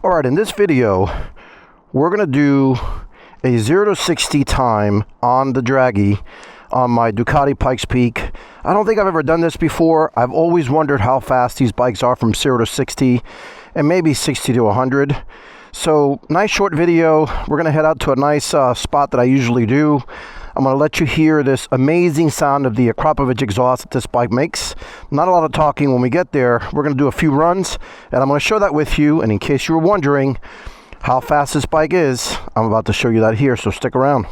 Alright, in this video, we're going to do a 0 to 60 time on the Draggy on my Ducati Pikes Peak. I don't think I've ever done this before. I've always wondered how fast these bikes are from 0 to 60 and maybe 60 to 100. So, nice short video. We're going to head out to a nice spot that I usually do. I'm going to let you hear this amazing sound of the Akrapovic exhaust that this bike makes. Not a lot of talking when we get there. We're going to do a few runs, and I'm going to show that with you. And in case you were wondering how fast this bike is, I'm about to show you that here, so stick around.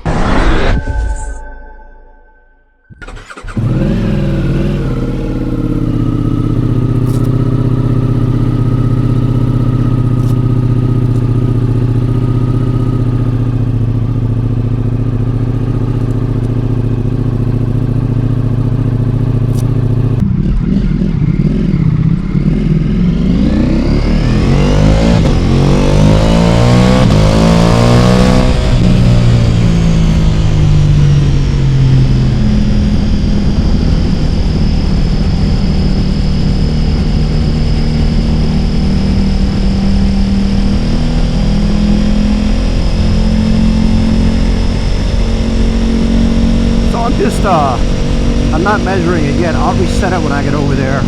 I'm not measuring it yet. I'll reset it when I get over there.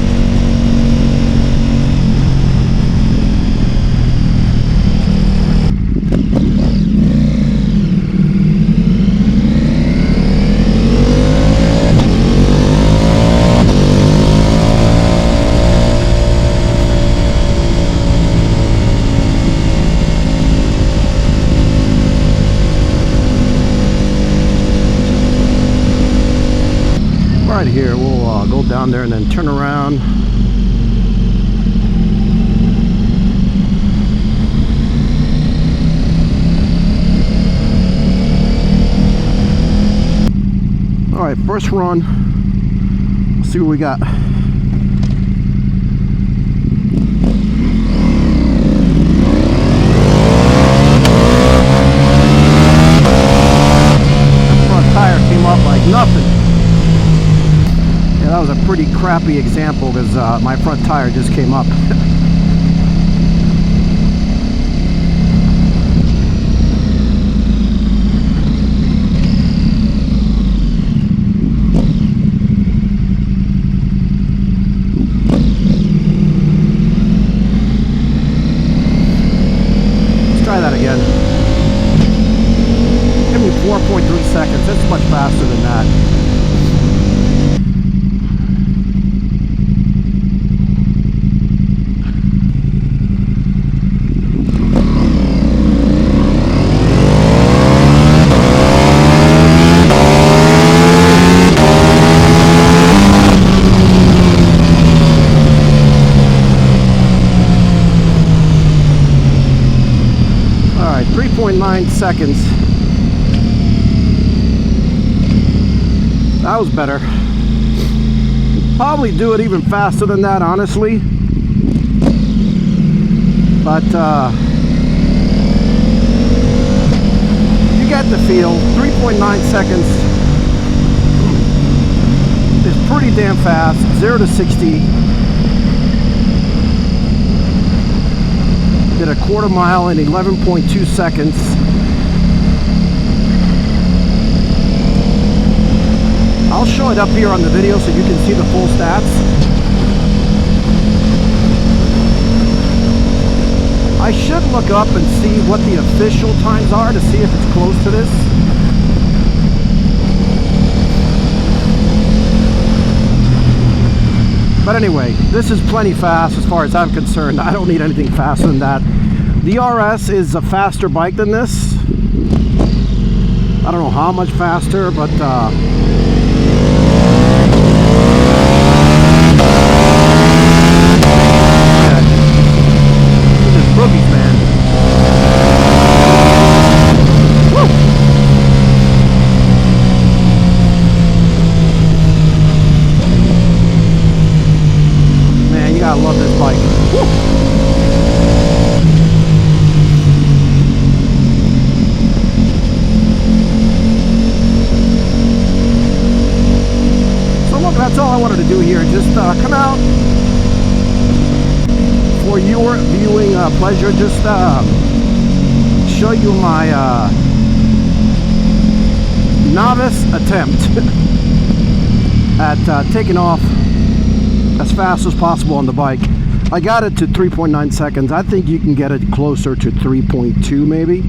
Right here, we'll go down there and then turn around. All right, first run. Let's see what we got. That front tire came up like nothing. That was a pretty crappy example because my front tire just came up. Let's try that again. Give me 4.3 seconds. That's much faster than that. All right, 3.9 seconds. That was better. Probably do it even faster than that, honestly. But you get the feel. 3.9 seconds is pretty damn fast. 0 to 60. Did a quarter mile in 11.2 seconds. I'll show it up here on the video so you can see the full stats. I should look up and see what the official times are to see if it's close to this. But anyway, this is plenty fast as far as I'm concerned. I don't need anything faster than that. The RS is a faster bike than this. I don't know how much faster, but boogies, man. Woo! Man, you gotta love this bike. Woo! So look, that's all I wanted to do here. Just come out for your viewing pleasure just show you my novice attempt at taking off as fast as possible on the bike. I got it to 3.9 seconds. I think you can get it closer to 3.2 maybe.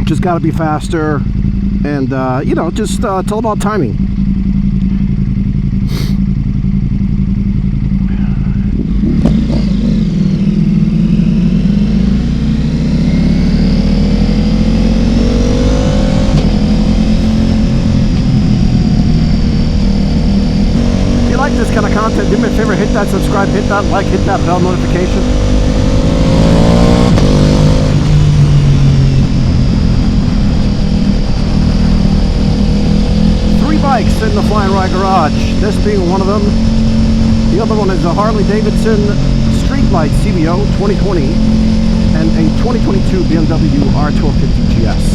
Just got to be faster, and you know, just it's all about timing. This kind of content, do me a favor, hit that subscribe, hit that like, hit that bell notification. Three bikes in the Fly and Ride garage, this being one of them. The other one is a Harley Davidson Street Light CVO 2020 and a 2022 BMW R1250 GS.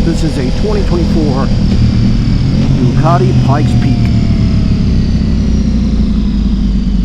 This is a 2024 Ducati Pikes Peak.